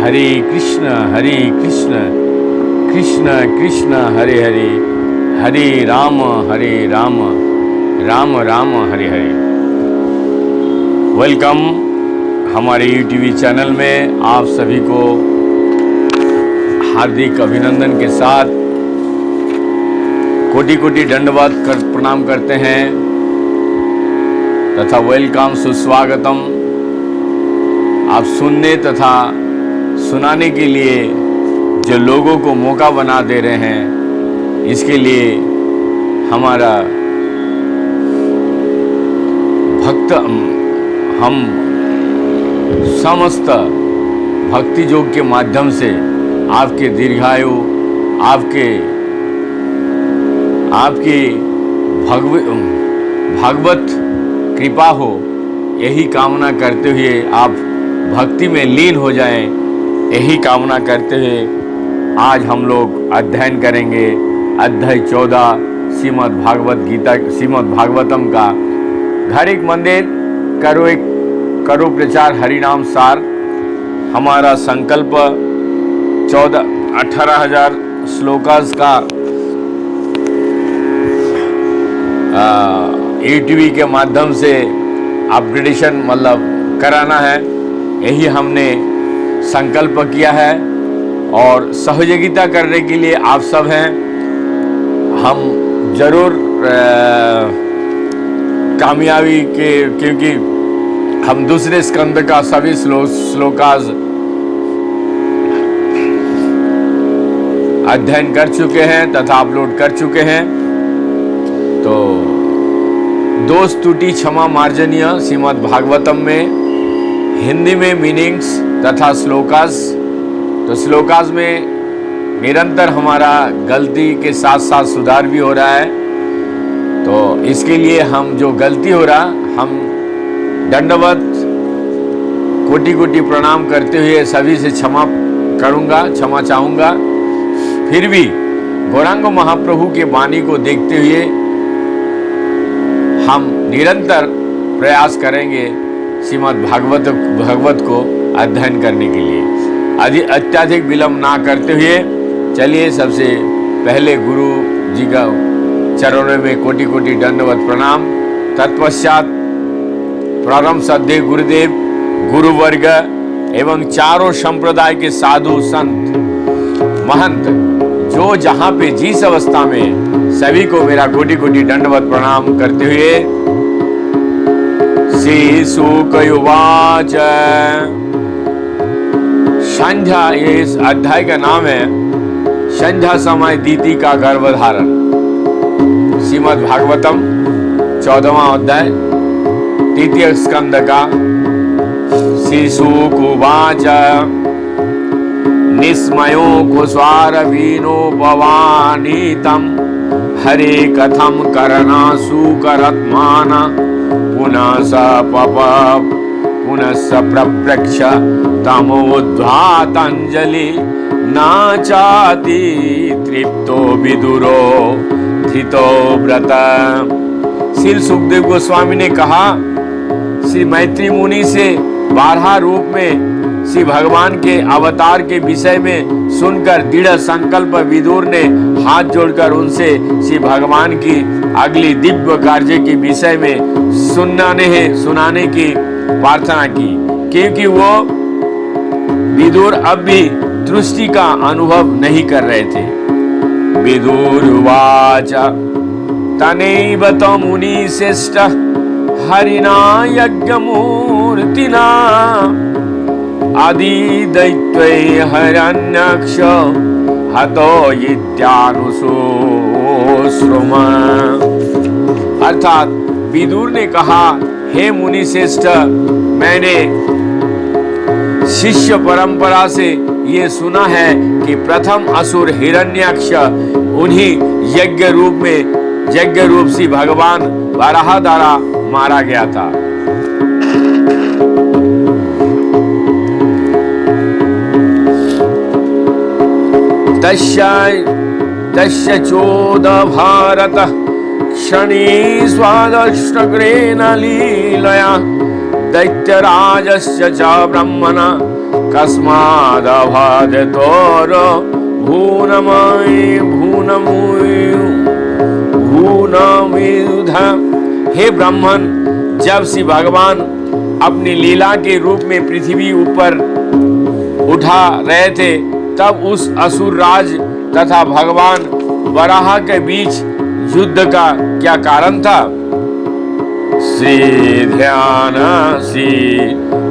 हरे कृष्ण कृष्ण कृष्ण हरे हरे, हरे Ram Ram Ram Hare Hare. Welcome हमारे YouTube channel में आप सभी को हार्दिक अभिनंदन के साथ कोटि कोटि दंडवत प्रणाम करते हैं तथा वेलकम सुस्वागतम आप सुनने तथा सुनाने के लिए जो लोगों को मौका बना दे रहे हैं, इसके लिए हमारा भक्त हम समस्त भक्ति योग के माध्यम से आपके दीर्घायु, आपकी भागवत कृपा हो, यही कामना करते हुए आप भक्ति में लीन हो जाएं, यही कामना करते हुए आज हम लोग अध्ययन करेंगे अध्याय 14 श्रीमद् भागवतम का। घर एक मंदिर करो प्रचार हरिनाम सार। हमारा संकल्प 18,000 श्लोकास का यूट्यूब के माध्यम से अपग्रेडेशन मतलब कराना है, यही हमने संकल्प किया है और सहयोगिता करने के लिए आप सब हैं। हम जरूर कामयाबी के, क्योंकि हम दूसरे स्कंद का सभी श्लोकास अध्ययन कर चुके हैं तथा अपलोड कर चुके हैं। तो दोष त्रुटि क्षमा मार्जनीय श्रीमद् भागवतम में हिंदी में मीनिंग्स तथा श्लोकास, तो श्लोकास में निरंतर हमारा गलती के साथ साथ सुधार भी हो रहा है। तो इसके लिए हम जो गलती हो रहा, हम दंडवत कोटि कोटि प्रणाम करते हुए सभी से क्षमा चाहूँगा। फिर भी गौरांग महाप्रभु के वाणी को देखते हुए हम निरंतर प्रयास करेंगे श्रीमद् भागवत को अध्ययन करने के लिए। अत्यधिक विलंब ना करते हुए चलिए सबसे पहले गुरु जी का चरणों में कोटि कोटि दंडवत प्रणाम। तत्पश्चात प्रारंभ श्रद्धेय गुरुदेव, गुरुवर्ग एवं चारों संप्रदाय के साधु संत महंत जो जहाँ पे जिस अवस्था में, सभी को मेरा कोटि कोटि दंडवत प्रणाम करते हुए श्री शुक उवाच। संध्या, ये इस अध्याय का नाम है संध्या समय दीति का गर्भधारण। श्रीमद् भागवतम 14वां अध्याय 3 स्कंद का। श्री शुक उवाच निस्मयो कुस्वारवीनो भवानीतम हरे कथम करना सुकरत्माना पुनः स प्रप्रक्ष तमोद्धातंजलि न चाति तृप्तो विदुरो धृतो व्रत। श्री सुखदेव गोस्वामी ने कहा, श्री मैत्री मुनि से 12 रूप में श्री भगवान के अवतार के विषय में सुनकर दृढ़ संकल्प विदुर ने हाथ जोड़कर उनसे श्री भगवान की अगली दिव्य कार्य के विषय में सुनाने की प्रार्थना की, क्योंकि वो विदुर अब भी तृष्टि का अनुभव नहीं कर रहे थे। विदुर्वाच तनैव मुनि श्रेष्ठ हरिना यज्ञमूर्तिना आदि दैत्वे हरण्यक्ष हतो इत्यानुशोश्रुम। अर्थात विदुर ने कहा, हे मुनि श्रेष्ठ, मैंने शिष्य परंपरा से ये सुना है कि प्रथम असुर हिरण्याक्ष उन्हीं यज्ञ रूप से भगवान वराह द्वारा मारा गया था। तस्य चोद भारत क्षणी स्वादष्टग्रेण लीलया दैत्यराजस्य च ब्रह्मणा कस्मादभाजतोर भूनमुधा। हे ब्राह्मण, जब श्री भगवान अपनी लीला के रूप में पृथ्वी ऊपर उठा रहे थे, तब उस असुर राज तथा भगवान वराह के बीच युद्ध का क्या कारण था? श्री ध्यान श्री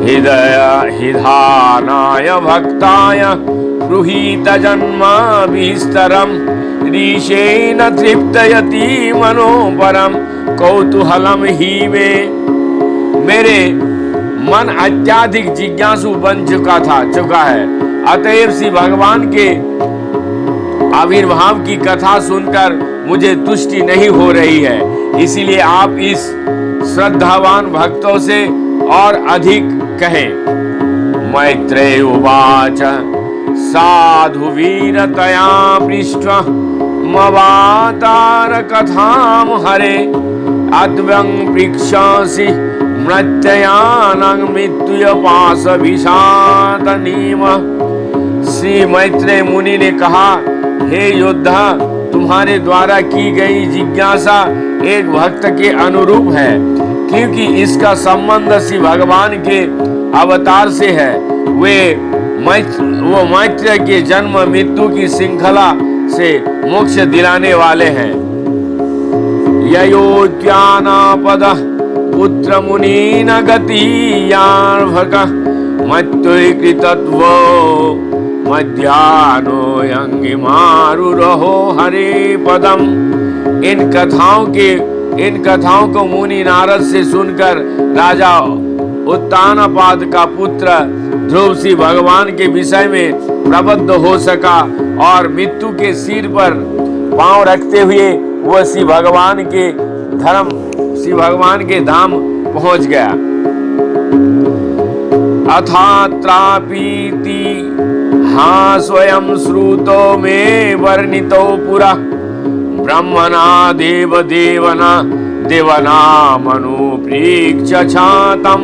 हृदय हिधानाय भक्ताय गृहीत जन्मा विस्तरम ऋषेण तृप्तयति मनोपरम कौतूहलम ही में। मेरे मन अत्याधिक जिज्ञासु बन चुका है। अतएव श्री भगवान के आविर्भाव की कथा सुनकर मुझे तुष्टि नहीं हो रही है। इसीलिए आप इस श्रद्धावान भक्तों से और अधिक कहें। मैत्रेय उवाच साधु वीरतया पृष्ट्वा मवातार कथाम हरे अद्वं पृक्षसि मृत्ययानं मृत्युपाश विषादनीम। श्री मैत्रेय मुनि ने कहा, हे योद्धा, तुम्हारे द्वारा की गई जिज्ञासा एक भक्त के अनुरूप है, क्योंकि इसका संबंध श्री भगवान के अवतार से है। वो मैत्रेय के जन्म मृत्यु की श्रृंखला से मोक्ष दिलाने वाले हैं। ययोज्ञानापद पुत्र मुनि न गतियार्भक मत्युकृतत्वो मध्यानो यंगिमारुरहो हरे पदम। इन कथाओं को मुनि नारद से सुनकर राजा उत्तानपाद का पुत्र ध्रुव श्री भगवान के विषय में प्रबुद्ध हो सका और मृत्यु के सिर पर पांव रखते हुए वह श्री भगवान के धाम पहुंच गया। अथात्रापीति हाँ स्वयं श्रुतो में वर्णितो पुरा ब्रह्मणा देवना मनुप्रीक्ष छातम।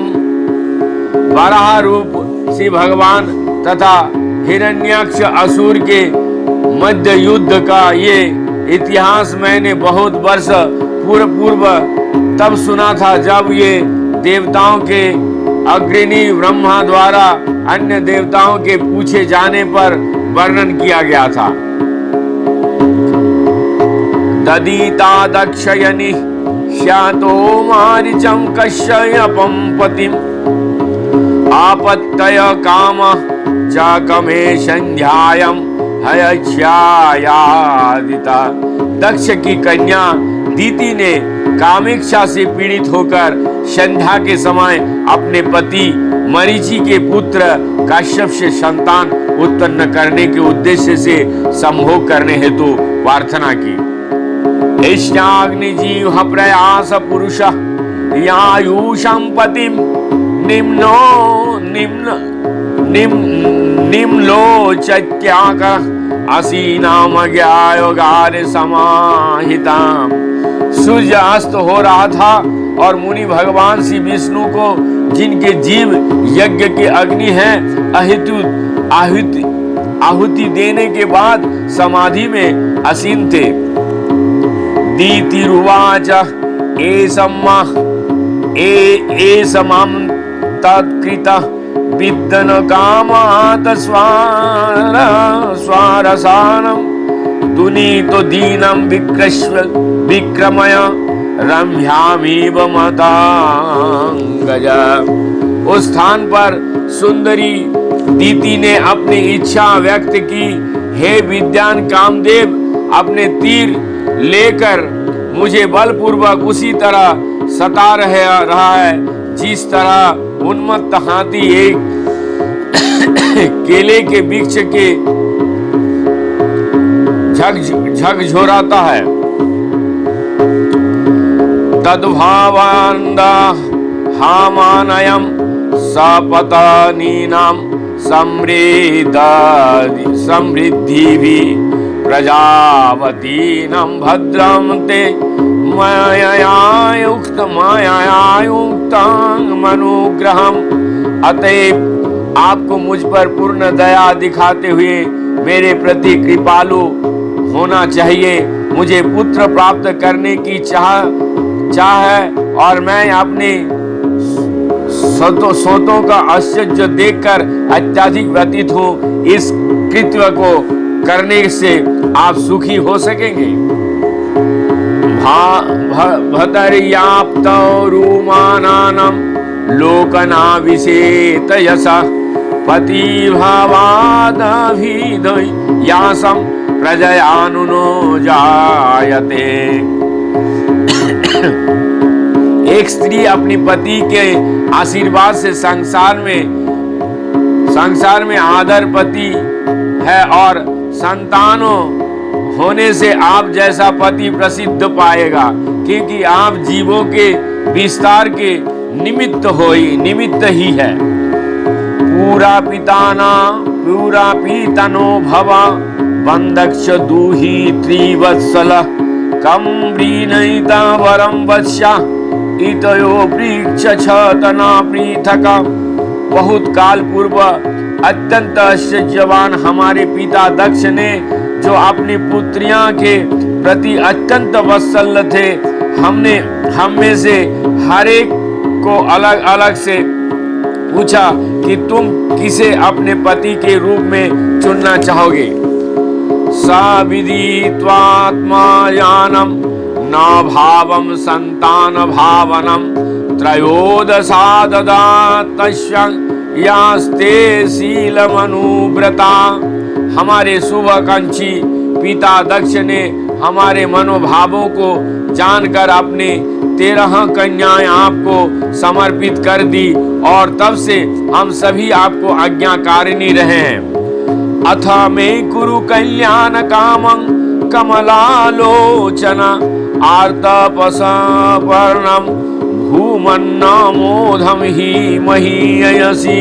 वराह रूप श्री भगवान तथा हिरण्याक्ष असुर के मध्य युद्ध का ये इतिहास मैंने बहुत वर्ष पूर्व तब सुना था, जब ये देवताओं के अग्रणी ब्रह्मा द्वारा अन्य देवताओं के पूछे जाने पर वर्णन किया गया था। ददीता दक्षयनि श्यातो मारिचं कश्यपं पतिम् आपत्तय काम चाकमे संध्यायं हयच्छायादिता। दक्ष की कन्या दीति ने कामेक्षा से पीड़ित होकर संध्या के समय अपने पति मरीचि के पुत्र काश्यप से संतान उत्पन्न करने के उद्देश्य से संभोग करने हेतु प्रार्थना की। ऐष्ण्याग्निजीव प्रयास पुरुष यायुषं पतिं निम्नलोचत्याक असीनामज्ञायोगार समाहिताम्। सूर्य अस्त हो रहा था और मुनि भगवान श्री विष्णु को, जिनके जीव यज्ञ के अग्नि हैं, आहुति देने के बाद समाधि में असीन थे। दीतिरुवाच एषमां तत्कृतः विद्दन कामात् स्वारसानं दुनीतो दीनं विक्रमय रम्यामीव मतांगज। उस स्थान पर सुंदरी दीति ने अपनी इच्छा व्यक्त की, हे विद्वान कामदेव, अपने तीर लेकर मुझे बलपूर्वक उसी तरह सता रहा है जिस तरह उन्मत्त हाथी एक केले के वृक्ष के झकझोराता है। तद्भावान्दा हामानयं सपत्नीनां समृद्धिभिः प्रजावतीनां भद्रं ते मायायुक्तं मनुग्रहम्। आपको मुझ पर पूर्ण दया दिखाते हुए मेरे प्रति कृपालु होना चाहिए। मुझे पुत्र प्राप्त करने की चाह है और मैं अपने सोतों का आश्चर्य देखकर अत्यधिक व्यतीत हूँ। इस कृत्य को करने से आप सुखी हो सकेंगे। भतर्याप्तरुमानानं लोकनाविषेतयसा पतिभावादभिधयासं प्रजयानुनो जायते। एक स्त्री अपने पति के आशीर्वाद से संसार में आदर पति है और संतानों होने से आप जैसा पति प्रसिद्ध पाएगा, क्योंकि आप जीवों के विस्तार के निमित्त ही है। पूरा पीतनो भवा बंदक्ष दूही त्रिवत्सल कम व्रीणयिता वरम वत्स्या इतयो वृक्ष छतना पृथका। बहुत काल पूर्व अत्यंत आश्चर्यवान हमारे पिता दक्ष ने, जो अपनी पुत्रियां के प्रति अत्यंत वत्सल थे, हम में से हर एक को अलग अलग से पूछा कि तुम किसे अपने पति के रूप में चुनना चाहोगे। साविदित्वात्मायानम न भावम संतान भावनम त्रयोदशा ददातश्यं यास्ते शीलमनुव्रता। हमारे शुभाकांक्षी पिता दक्ष ने हमारे मनोभावों को जानकर अपने 13 कन्याएं आपको समर्पित कर दी और तब से हम सभी आपको आज्ञाकारिणी रहे हैं। अथ मे कुरु कल्याण कामं कमलालोचना आर्तपसपर्णं भूमन्नामोधम ही महीयसी।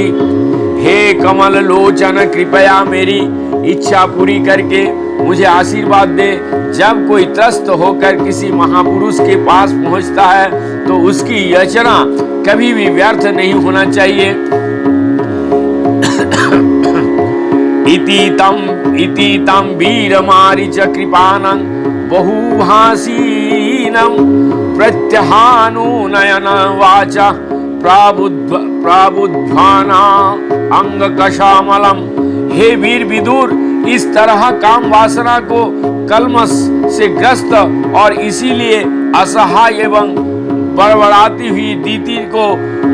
हे कमल लोचन, कृपया मेरी इच्छा पूरी करके मुझे आशीर्वाद दे। जब कोई त्रस्त होकर किसी महापुरुष के पास पहुंचता है तो उसकी याचना कभी भी व्यर्थ नहीं होना चाहिए। इति तम वीरमारिच कृपानं बहुभाषीनं प्रत्यहानुनयन वाचा प्राबुद्ध्वाना अंगकशामलम। हे वीर विदुर, इस तरह काम वासना को कलमश से ग्रस्त और इसीलिए असहाय एवं बड़बड़ाती हुई दीति को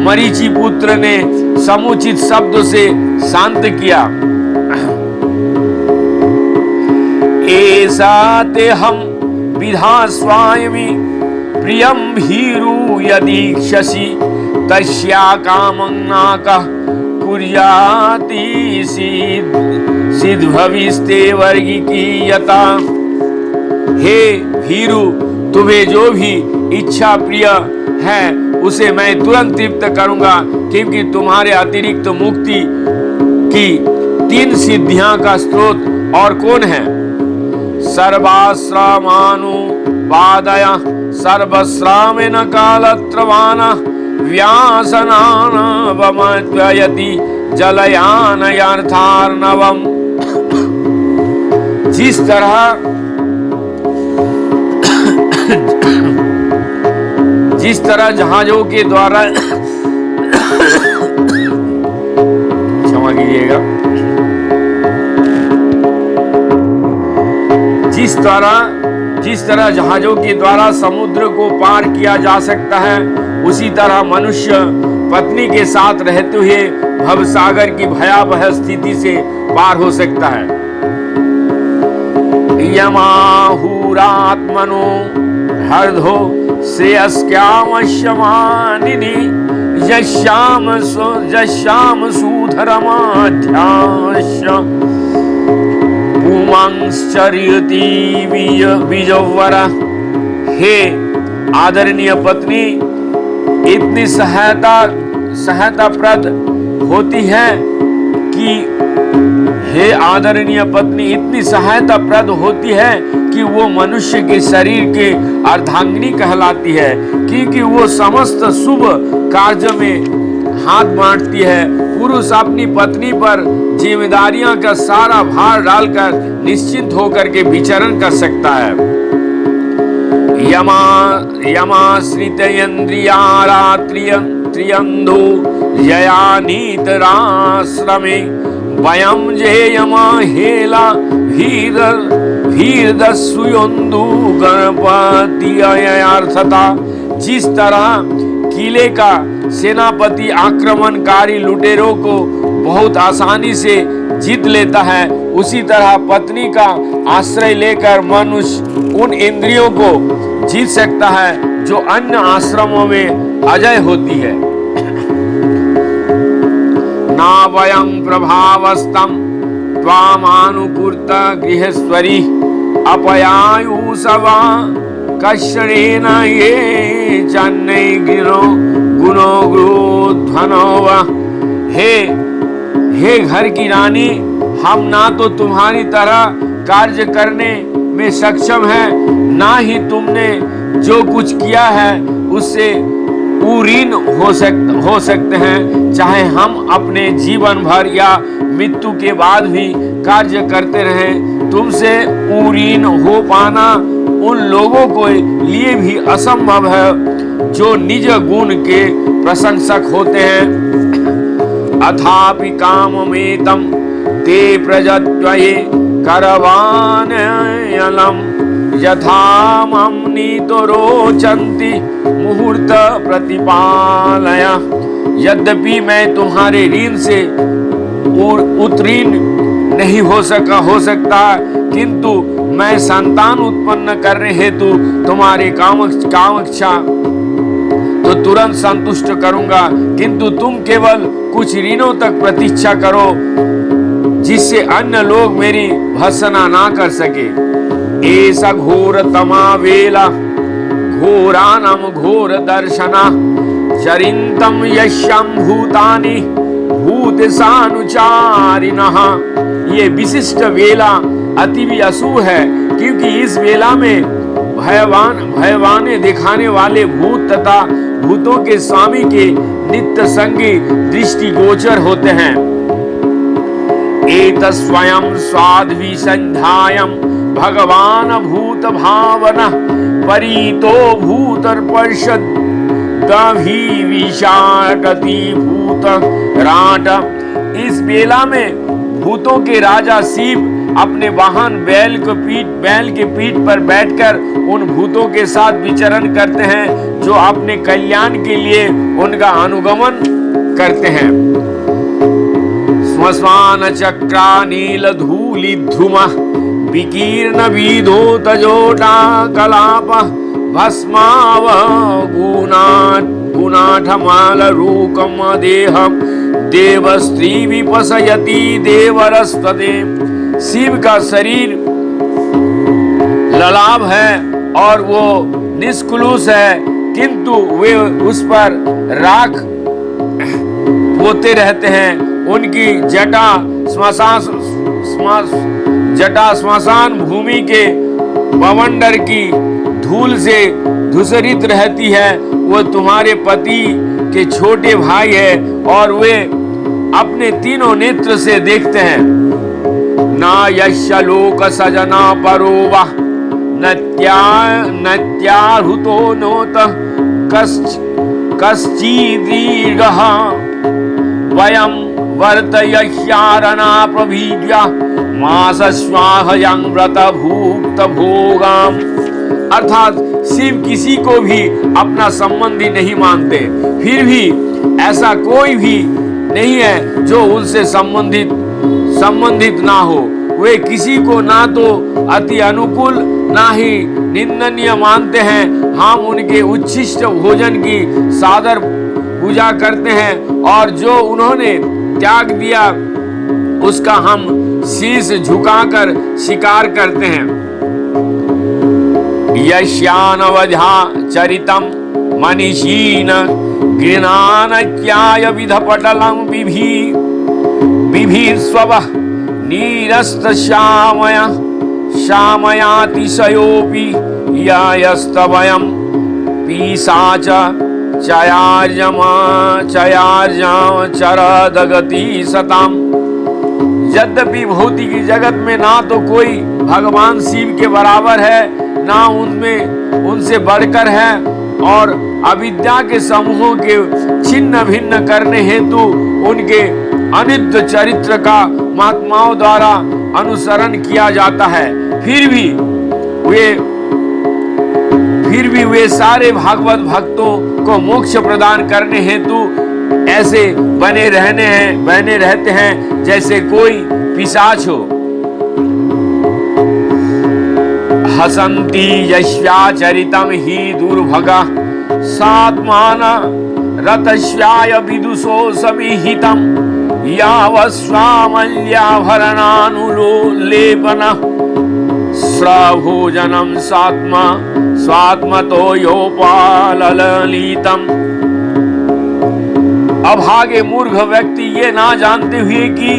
मरीचि पुत्र ने समुचित शब्द से शांत किया। ऐसा ते हम विधा स्वामी प्रियम भीरु यदि शशि तस्या कामंगनाका कुर्याति सिद्ध भविष्ते वर्गी की यता। हे भीरु, तुम्हें जो भी इच्छा प्रिय है उसे मैं तुरंत तृप्त करूंगा, क्योंकि तुम्हारे अतिरिक्त मुक्ति की 3 सिद्धियां का स्रोत और कौन है। सर्वाश्रमानुपादय सर्वश्रामेन कालत्रवान व्यासनानवमद्वयति जलयानयार्थार्णवम्। जिस तरह जहाजों के द्वारा क्षमा कीजिएगा, जिस तरह जहाजों के द्वारा समुद्र को पार किया जा सकता है, उसी तरह मनुष्य पत्नी के साथ रहते हुए भवसागर की भयावह स्थिति से पार हो सकता है। यमाहुरात्मनो हर्धो श्रेयस्क्यामश्यमानिनि यश्याम सुधरमाध्यास्य पुमांश्चर्यति बीजवर। हे आदरणीय पत्नी, इतनी सहायताप्रद होती है कि इतनी सहायताप्रद होती है कि वो मनुष्य के शरीर के अर्धांगिनी कहलाती है, क्योंकि वो समस्त शुभ कार्य में हाथ बांटती है। पुरुष अपनी पत्नी पर जिम्मेदारियां का सारा भार डालकर निश्चिंत होकर के विचरण कर सकता है। यमाश्रितेन्द्रियारात्रियंधो यया नीतराश्रमे वयम जेयमा हेला भीरदस्युंदु गणपति अर्थता। जिस तरह किले का सेनापति आक्रमणकारी लुटेरों को बहुत आसानी से जीत लेता है, उसी तरह पत्नी का आश्रय लेकर मनुष्य उन इंद्रियों को जीत सकता है जो अन्य आश्रमों में अजय होती है। ना वयं प्रभावस्तम त्वामानुपूर्त गृहेश्वरी अपयायुषवा कश्यणेन ये चन्नै गुणो गुरुध्वनोव। हे घर की रानी, हम ना तो तुम्हारी तरह कार्य करने में सक्षम हैं, ना ही तुमने जो कुछ किया है उससे उरीन हो सकते हैं। चाहे हम अपने जीवन भर या मृत्यु के बाद भी कार्य करते रहें, तुमसे उरीन हो पाना उन लोगों के लिए भी असंभव है जो निज गुण के प्रशंसक होते हैं। अथापि काममेतं ते प्रजत्वये करवानयनं यथा मम नीतो रोचन्ति मुहूर्त प्रतिपालय। यद्यपि मैं तुम्हारे ऋण से उत्तीर्ण नहीं हो सकता, किंतु मैं संतान उत्पन्न करने हेतु तुम्हारे कामइच्छा तो तुरंत संतुष्ट करूंगा, किंतु तुम केवल कुछ ऋणों तक प्रतीक्षा करो जिससे अन्य लोग मेरी भर्त्सना ना कर सके। ऐसा घोर तमा वेला घोरानम घोर दर्शना चरिंतम यश्यम भूतानि भूत सानुचारिणः। ये विशिष्ट वेला अति भी अशुभ है, क्योंकि इस वेला में भयवाने दिखाने वाले भूत तथा भूतों के स्वामी के नित्य संगी दृष्टि गोचर होते हैं। एत स्वयं स्वाद्वी संध्यायं भगवान भूत भावना परीतो भूतर्पशद विषाटति भूत राट। इस बेला में भूतों के राजा शिव अपने वाहन बैल के पीठ पर बैठकर उन भूतों के साथ विचरण करते हैं जो अपने कल्याण के लिए उनका अनुगमन करते हैं। श्मशान चक्रा नील धूलि ध्रुम विकीर्ण विधो तजोटा कलाप भस्माव गुणाठमाल रूकम देह देव स्त्री विपसयति देवरस्तदे। शिव का शरीर ललाभ है और वो निष्कुलुष है, किंतु वे उस पर राख बोते रहते हैं। उनकी जटा श्मशान भूमि के बवंडर की धूल से धूसरित रहती है। वो तुम्हारे पति के छोटे भाई है और वे अपने तीनों नेत्र से देखते हैं। ना यश्य लोक सजना परोवा नत्याहुतो नोत कश्चिदीर्घः वयं वर्तयह्यारणा प्रभीज्या मासस्वाहयं व्रत भूक्त भोगाम। अर्थात शिव किसी को भी अपना संबंधी नहीं मानते, फिर भी ऐसा कोई भी नहीं है जो उनसे संबंधित ना हो। वे किसी को ना तो अति अनुकूल ना ही निंदनीय मानते हैं। हम उनके उच्छिष्ट भोजन की सादर पूजा करते हैं और जो उन्होंने त्याग दिया उसका हम शीश झुकाकर स्वीकार करते हैं। यश्यानवधा चरितम मनीषीन गृणानक्याय विधपटलं बिभिर्स्वः नीरस्त श्यामयातिशयोऽपि यायस्तवयं पीशाच चयार्यम चरदगति सताम। यद्यपि भौतिक जगत में ना तो कोई भगवान शिव के बराबर है, ना उनमें उनसे बढ़कर है, और अविद्या के समूहों के छिन्न भिन्न करने हेतु उनके अनित्य चरित्र का महात्माओं द्वारा अनुसरण किया जाता है। फिर भी वे सारे भागवत भक्तों को मोक्ष प्रदान करने हेतु ऐसे बने रहते हैं जैसे कोई पिशाच हो। हसंती यस्याचरितम ही दुर्भगा सात्मान रतस्याय विदुषो समिहितम यावस्वामल्याभरणानुलेपन स्रभोजनम स्वात्मतो योपाललितम। अभागे मूर्ख व्यक्ति ये ना जानते हुए कि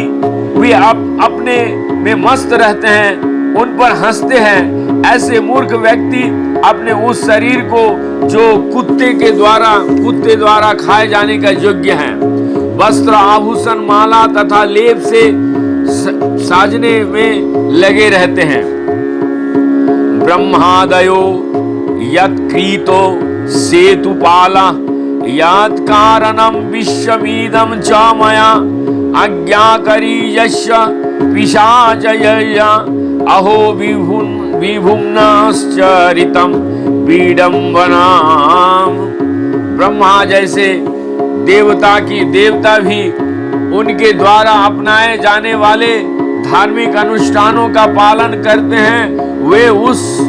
वे अपने में मस्त रहते हैं, उन पर हंसते हैं, ऐसे मूर्ख व्यक्ति अपने उस शरीर को जो कुत्ते द्वारा खाए जाने का योग्य है, वस्त्र आभूषण माला तथा लेप से साजने में लगे रहते हैं। ब्रह्मादयो यत्क्रीतो सेतुपाला यत् कारणम विश्वमीदं च मया अज्ञाकरी यस्य पिशाचयया अहो विभुम्नश्चरितं विडम्बनाम्। ब्रह्मा जैसे देवता भी उनके द्वारा अपनाए जाने वाले धार्मिक अनुष्ठानों का पालन करते हैं। वे उस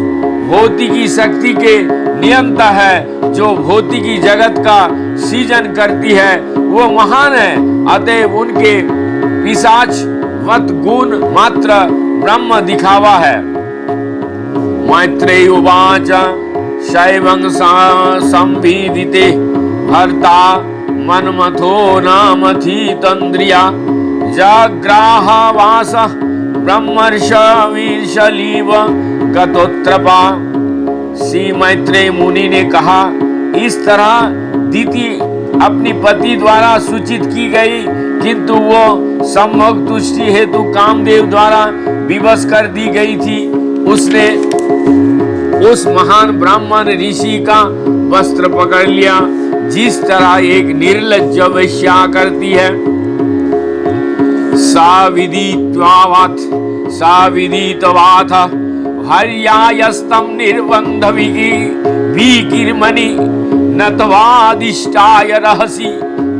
भौतिकी शक्ति के नियंता है जो भौतिकी जगत का सृजन करती है, वो महान है, अतएव उनके पिशाच वत गुण मात्र ब्रह्म दिखावा है। मैत्रेय उवाच शैवं संविदिते भर्ता मन्मथो नामथीतन्द्रिया जाग्राहवास ब्रह्मर्षवीर्षलीव गतोत्रपा। श्री मैत्रेय मुनि ने कहा, इस तरह दिति अपनी पति द्वारा सूचित की गई, किंतु वो सम्भोग तुष्टि हेतु कामदेव द्वारा विवश कर दी गई थी। उसने उस महान ब्राह्मण ऋषि का वस्त्र पकड़ लिया, जिस तरह एक निर्लज्ज वेश्या करती है। साविदितवाथ हर्यायस्तम निर्बंध विकीर्मणि नत्वादिष्टाय रहसि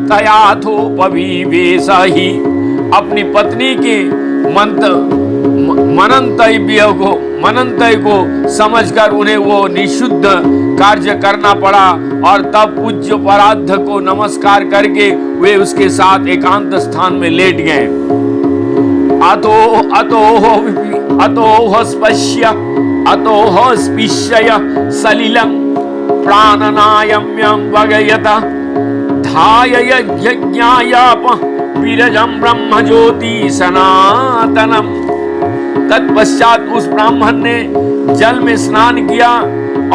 तयाथोपविवेश ही। अपनी पत्नी के मनंतव्य को समझकर उन्हें वो निषिद्ध कार्य करना पड़ा, और तब पूज्य परार्थ को नमस्कार करके वे उसके साथ एकांत स्थान में लेट गए। अतोह स्पृश्य सलिलं प्राणनायम्यं वगयत धाय यज्ञायाप विरजं ब्रह्मज्योति सनातनम। तत्पश्चात उस ब्राह्मण ने जल में स्नान किया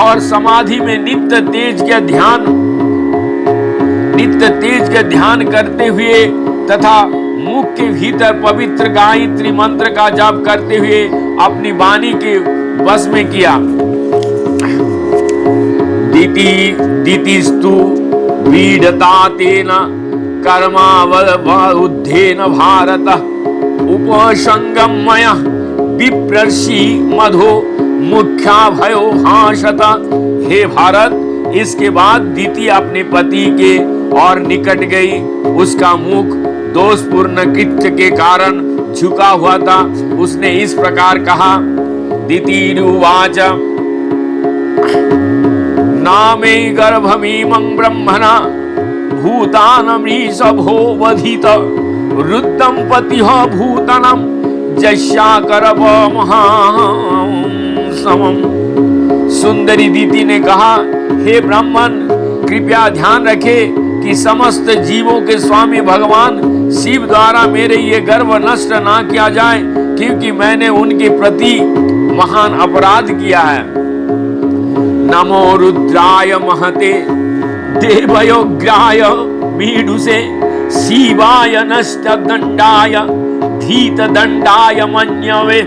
और समाधि में नित्य तेज के ध्यान करते हुए तथा मुख के भीतर पवित्र गायत्री मंत्र का जाप करते हुए अपनी वाणी के वश में किया। दितिस्तु वीडतातेन कर्मावबुद्धेन भारत उपसंगम मया विप्रर्षि मधो मुख्या भयो भाषत। हे भारत, इसके बाद दिति अपने पति के और निकट गई। उसका मुख दोषपूर्ण कृत्य के कारण झुका हुआ था। उसने इस प्रकार कहा, दितिरुवाच नामे गर्भमीमं ब्रह्मणा भूतानमीशभो वधित रुद्धं पतिः भूतनं जस्याकरवमहासमम्। सुंदरी दिति ने कहा, हे ब्राह्मण, कृपया ध्यान रखे कि समस्त जीवों के स्वामी भगवान शिव द्वारा मेरे ये गर्व नष्ट ना किया जाए, क्योंकि मैंने उनके प्रति महान अपराध किया है। नमो रुद्राय महते देवयोग्राय मीडुसे शिवाय नष्ट दंडाय धीत दंडाय मन्यवे।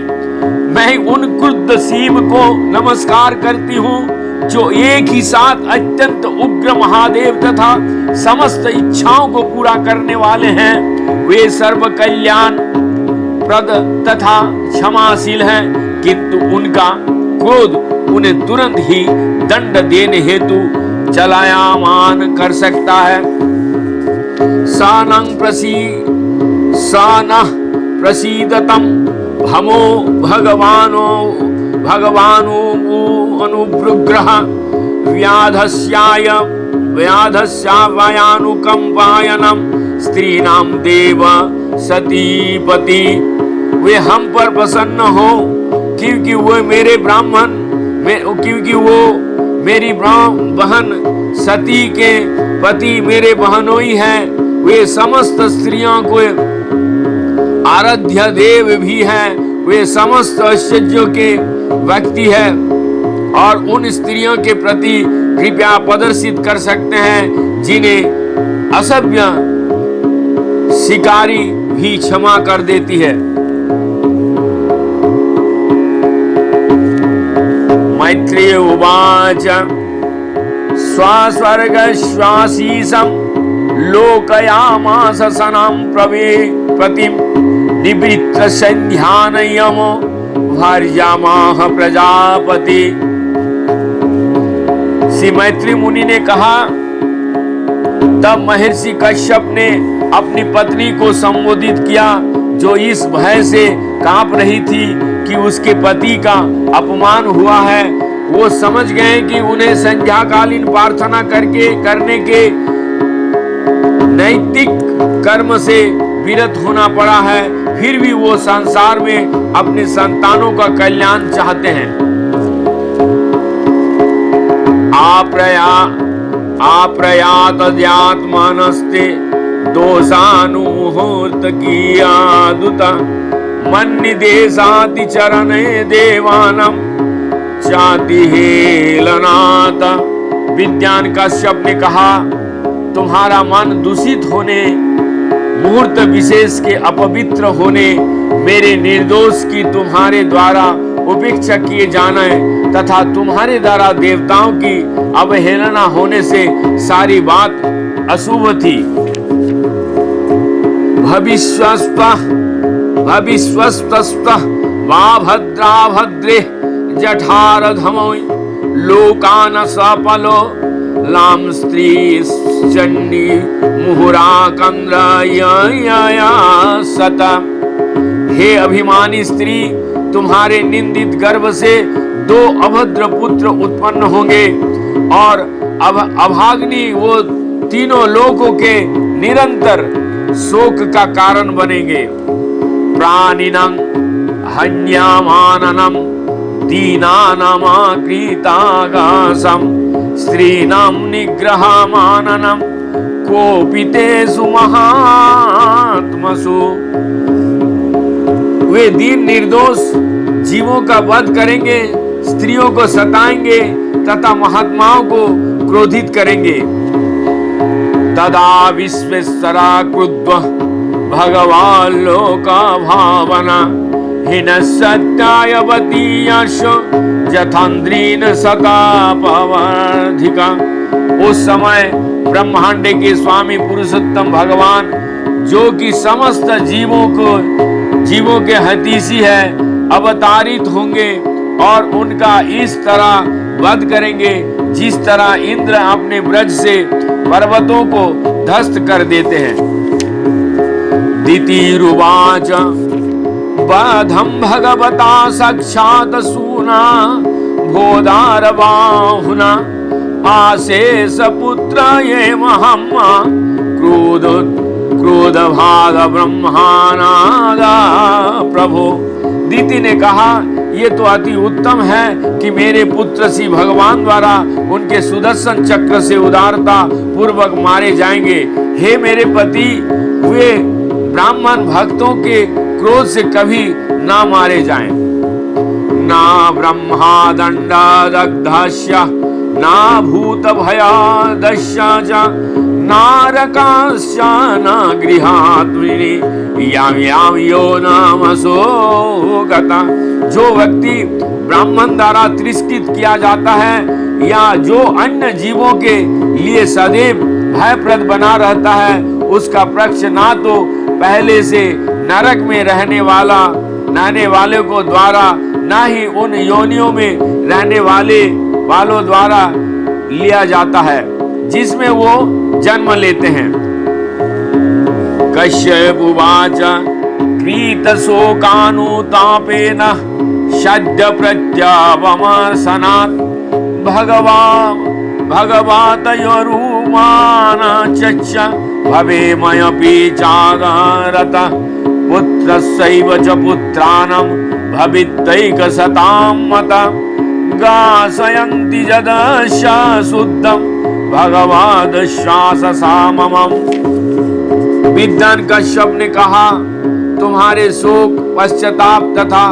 मैं उन क्रुद्ध शिव को नमस्कार करती हूँ जो एक ही साथ अत्यंत उग्र महादेव तथा समस्त इच्छाओं को पूरा करने वाले हैं। वे सर्व कल्याण प्रद तथा क्षमाशील हैं, किंतु उनका क्रोध उन्हें तुरंत ही दंड देने हेतु चलायमान कर सकता है। सानंग प्रसीदतम भमो भगवानो अनुग्रह व्याधस्यावयानुकंपायनम स्त्रीणां देव सतीपति। वे हम पर प्रसन्न हो क्योंकि वो मेरी बहन सती के पति मेरे बहनोई हैं। वे समस्त स्त्रियों को आराध्य देव भी हैं। वे समस्त ऐश्वर्यों के व्यक्ति है और उन स्त्रियों के प्रति कृपा प्रदर्शित कर सकते हैं जिन्हें असभ्य शिकारी भी क्षमा कर देती है। मैत्रेय उवाच स्वस्वर्गश्वासीसं लोकयामास सनं प्रतिम निवृत्त संध्यानयमो भार्यामाह प्रजापति। श्री मैत्री मुनि ने कहा, तब महर्षि कश्यप ने अपनी पत्नी को संबोधित किया जो इस भय से कांप रही थी कि उसके पति का अपमान हुआ है। वो समझ गए कि उन्हें संध्याकालीन प्रार्थना करने के नैतिक कर्म से विरत होना पड़ा है, फिर भी वो संसार में अपने संतानों का कल्याण चाहते हैं। आप्रयातद्यात्मानस्ते दोषानुमुहूर्त कियादुता मन्निदेशाति चरणे देवानम चाति हेलनाता। विद्वान कश्यप ने कहा, तुम्हारा मन दूषित होने, मुहूर्त विशेष के अपवित्र होने, मेरे निर्दोष की तुम्हारे द्वारा उपेक्षा किए जाने तथा तुम्हारे द्वारा देवताओं की अवहेलना होने से सारी बात अशुभ थी। भविष्वस्त वा भद्रा भद्रे जठारधमोई लोकान सपलो लाम स्त्री चंडी मुहुरा कंद्रया सत। हे अभिमानी स्त्री, तुम्हारे निंदित गर्भ से 2 अभद्र पुत्र उत्पन्न होंगे और अभाग्नि वो तीनों लोकों के निरंतर शोक का कारण बनेंगे। प्राणिनं हन्यामाननं दीनानामाकृतागासं स्त्रीणां निग्रहमाननं कोपितेषु महात्मसु। वे दीन निर्दोष जीवों का वध करेंगे, स्त्रियों को सताएंगे तथा महात्माओं को क्रोधित करेंगे। तदा विश्वेश्वरा क्रुद्ध भगवान लोका भावना हिन सत्यायवतीयश जथांद्रीन सतापवर्धिका। उस समय ब्रह्मांड के स्वामी पुरुषोत्तम भगवान, जो कि समस्त जीवों के हतीसी है, अवतारित होंगे और उनका इस तरह वध करेंगे जिस तरह इंद्र अपने ब्रज से पर्वतों को ध्वस्त कर देते हैं। दितिरुवाच बाधम भगवता साक्षात सूना भोदारबाहुना आशेष पुत्र ये महम्मा क्रोध भाग ब्रह्मानादा प्रभो। दीति ने कहा, ये तो अति उत्तम है कि मेरे पुत्र श्री भगवान द्वारा उनके सुदर्शन चक्र से उदारता पूर्वक मारे जाएंगे। हे मेरे पति, वे ब्राह्मण भक्तों के क्रोध से कभी ना मारे जाएं। ना ब्रह्मा दंडा दग्धस्य ना भूत भयादश्च नारकाश्च न गृहात्विनी याम याम यो नामसो गता। जो व्यक्ति ब्राह्मण द्वारा तिरस्कृत किया जाता है या जो अन्य जीवों के लिए सदैव भयप्रद बना रहता है, उसका पक्ष ना तो पहले से नरक में रहने वाले को द्वारा, ना ही उन योनियों में रहने वालों द्वारा लिया जाता है जिसमें वो जन्म लेते हैं। कश्यप उवाच क्रीत शोकानुतापेन सद्य प्रत्यावमर्शनात् भगवतयोरुमान चच्च भवेमयपि चागरतः पुत्रस्यैव च पुत्राणं भवित्यैकशतां मतः गासयन्ति जदश शुद्धं भगवद्श्वाससाममम्। विद्वान कश्यप ने कहा, तुम्हारे शोक, पश्चाताप तथा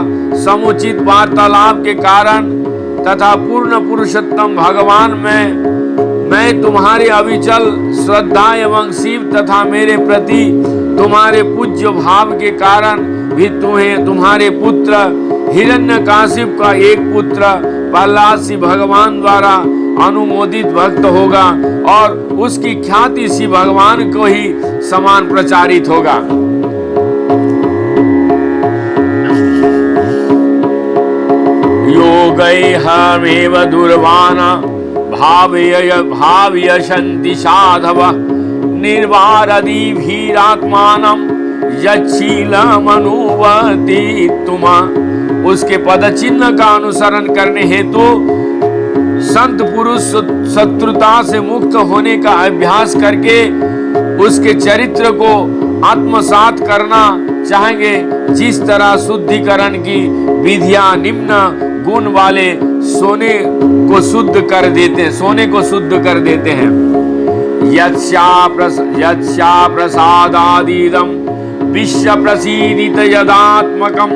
समुचित वार्तालाप के कारण तथा पूर्ण पुरुषोत्तम भगवान मैं तुम्हारे अविचल श्रद्धा एवं शिव तथा मेरे प्रति तुम्हारे पूज्य भाव के कारण भी तुम्हारे पुत्र हिरण्यकाशिप का एक पुत्र प्रहलाद श्री भगवान द्वारा अनुमोदित भक्त होगा और उसकी ख्याति श्री भगवान को ही समान प्रचारित होगा। योगैहमेव दुर्वाना भावयशन्ति साधव निर्वारदिभिरात्मानं यच्छीलमनुवर्ति तुमा। उसके पद चिन्ह का अनुसरण करने हेतु संत पुरुष शत्रुता से मुक्त होने का अभ्यास करके उसके चरित्र को आत्मसात करना चाहेंगे। जिस तरह शुद्धिकरण की विधियां निम्न गुण वाले सोने को शुद्ध कर देते हैं। यच्छा प्रसादादिदं विश्व प्रसीदित यदात्मकं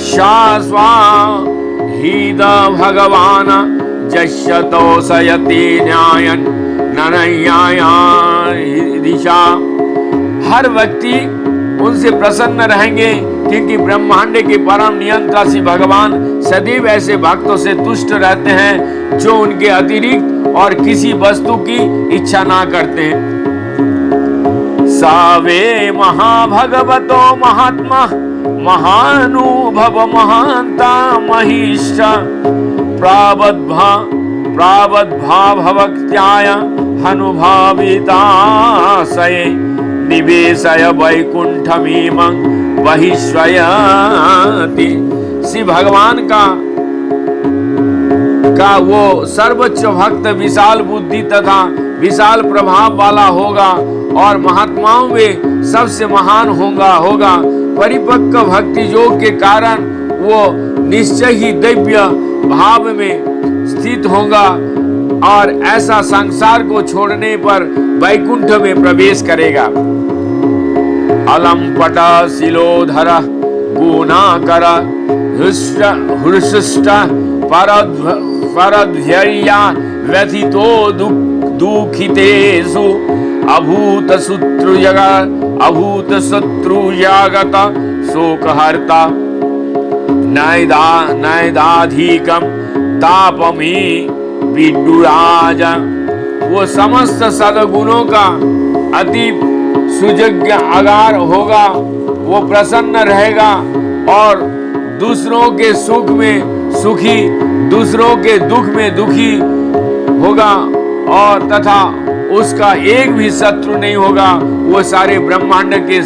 शाश्वाहीद भगवान जस्य तोषयति न्यायन ननयादिशा। हर व्यक्ति उनसे प्रसन्न रहेंगे क्योंकि ब्रह्मांड के परम नियंता श्री भगवान सदैव ऐसे भक्तों से तुष्ट रहते हैं जो उनके अतिरिक्त और किसी वस्तु की इच्छा ना करते हैं। सावे महाभगवतो महात्मा महानुभव महांता महिष्ठ प्रावद्भावक्त्याय हनुभाविताशये निवेशय वैकुंठमीमं बहिष्वयति। श्री भगवान का वो सर्वोच्च भक्त विशाल बुद्धि तथा विशाल प्रभाव वाला होगा और महात्माओं में सबसे महान होगा। परिपक्व भक्ति योग के कारण वो निश्चय ही दिव्य भाव में स्थित होगा और ऐसा संसार को छोड़ने पर वैकुंठ में प्रवेश करेगा। अलंपट शिलोधर गुणाकर हृष्ट परध्वर्या व्यथितो दुखितेषु अभूत शत्रुजगत शोकहर्ता नैदाधिकं तापमी विडुराज। वो समस्त सद्गुणों का अति सुजज्ञ आगार होगा। वो प्रसन्न रहेगा और दूसरों के सुख में सुखी, दूसरों के दुख में दुखी होगा और तथा उसका एक भी शत्रु नहीं होगा। वो सारे ब्रह्मांड के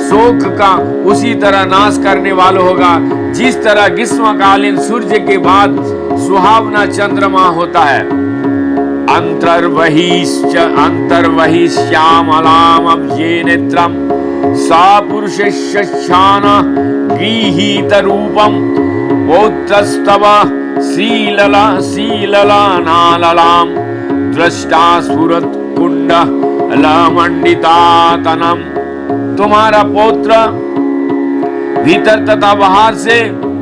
शोक का उसी तरह नाश करने वाला होगा जिस तरह ग्रीष्मकालीन सूर्य के बाद सुहावना चंद्रमा होता है। अंतर्वहिश्यामलामब्जे नेत्रम सा पुरुषस्यान गृहीत रूपम पौत्रस्तव श्रीललानाललाम दृष्टा स्फुरत कुंड लमंडितातनम। तुम्हारा पौत्र भीतर तथा बाहर से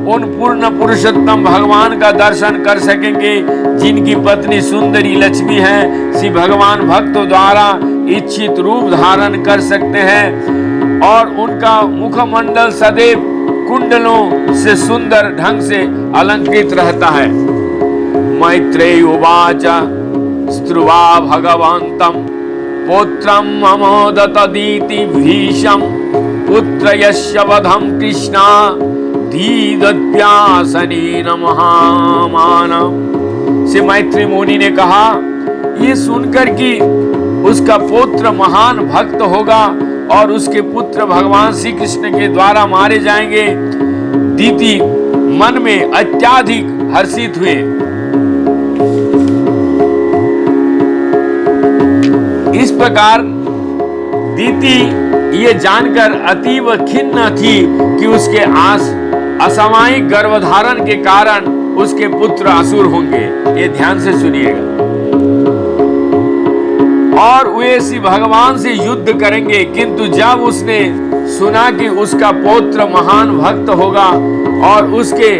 उन पूर्ण पुरुषोत्तम भगवान का दर्शन कर सकेंगे जिनकी पत्नी सुंदरी लक्ष्मी है। श्री भगवान भक्तों द्वारा इच्छित रूप धारण कर सकते हैं और उनका मुखमंडल सदैव कुंडलों से सुंदर ढंग से अलंकृत रहता है। मैत्रेय उवाच स्तुवा भगवन्तं पुत्रं ममोदतदीति भीषं पुत्र यस्य वधं कृष्णा धीदव्यासनेन महामानव। से मैत्री मुनि ने कहा, ये सुनकर कि उसका पुत्र महान भक्त होगा और उसके पुत्र भगवान श्री कृष्ण के द्वारा मारे जाएंगे, दीति मन में अत्यधिक हर्षित हुए। इस प्रकार दीति ये जानकर अतीव खिन्न थी कि उसके असामयिक गर्भधारण के कारण उसके पुत्र असुर होंगे। ये ध्यान से सुनिएगा। और वे श्री भगवान से युद्ध करेंगे, किंतु जब उसने सुना कि उसका पुत्र महान भक्त होगा और उसके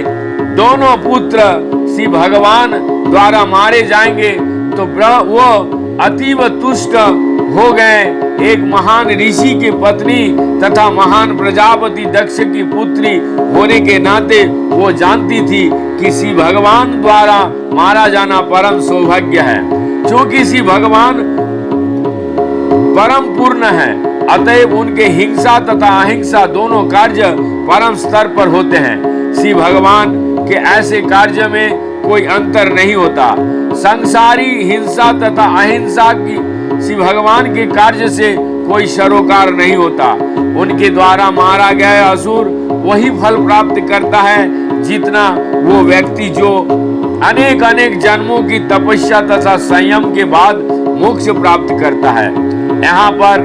दोनों पुत्र श्री भगवान द्वारा मारे जाएंगे, तो वो अतीव तुष्ट हो गए। एक महान ऋषि की पत्नी तथा महान प्रजापति दक्ष की पुत्री होने के नाते वो जानती थी कि श्री भगवान द्वारा मारा जाना परम सौभाग्य है। क्योंकि श्री भगवान परम पूर्ण है, अतएव उनके हिंसा तथा अहिंसा दोनों कार्य परम स्तर पर होते हैं। श्री भगवान के ऐसे कार्य में कोई अंतर नहीं होता। संसारी हिंसा तथा अहिंसा की श्री भगवान के कार्य से कोई सरोकार नहीं होता। उनके द्वारा मारा गया असुर वही फल प्राप्त करता है जितना वो व्यक्ति जो अनेक अनेक जन्मों की तपस्या तथा संयम के बाद मोक्ष प्राप्त करता है। यहाँ पर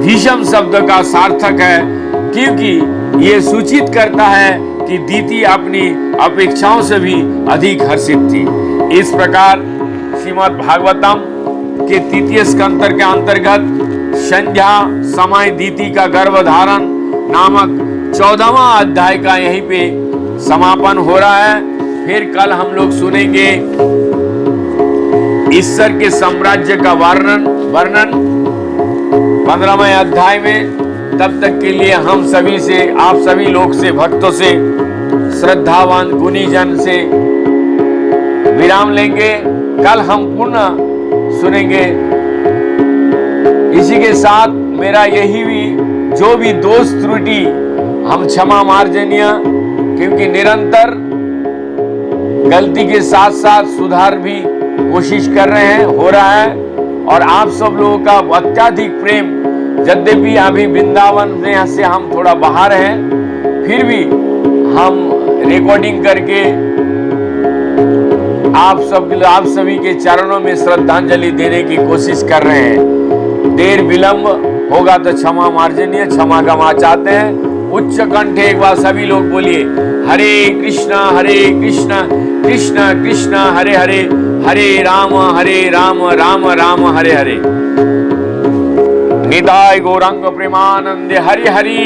भीषम शब्द का सार्थक है, क्योंकि ये सूचित करता है कि दीति अपनी अपेक्षाओं से भी अधिक हर्षित थी। इस प्रकार श्रीमद् भागवतम के तृतीय स्कंद के अंतर्गत संध्या समय दीति का गर्भधारण नामक 14वां अध्याय का यहीं पे समापन हो रहा है। फिर कल हम लोग सुनेंगे ईश्वर के साम्राज्य का वर्णन 15वें अध्याय में। तब तक के लिए हम सभी से, आप सभी लोग से, भक्तों से, श्रद्धावान गुणीजन से विराम लेंगे। कल हम पुनः सुनेंगे। इसी के साथ मेरा यही भी जो भी दोष त्रुटि हम क्षमा मार्जनीय, क्योंकि निरंतर गलती के साथ साथ सुधार भी कोशिश कर रहे हैं, हो रहा है। और आप सब लोगों का अत्यधिक प्रेम, यद्यपि अभी वृंदावन में से हम थोड़ा बाहर हैं, फिर भी हम रिकॉर्डिंग करके आप सभी के चरणों में श्रद्धांजलि देने की कोशिश कर रहे हैं। देर विलंब होगा तो क्षमा मार्जनीय, क्षमा गमा चाहते हैं। उच्च कंठे एक बार सभी लोग बोलिए, हरे कृष्णा कृष्ण कृष्ण हरे हरे, हरे राम राम राम हरे हरे। निताय गौरांग प्रेमानंदे हरि हरि।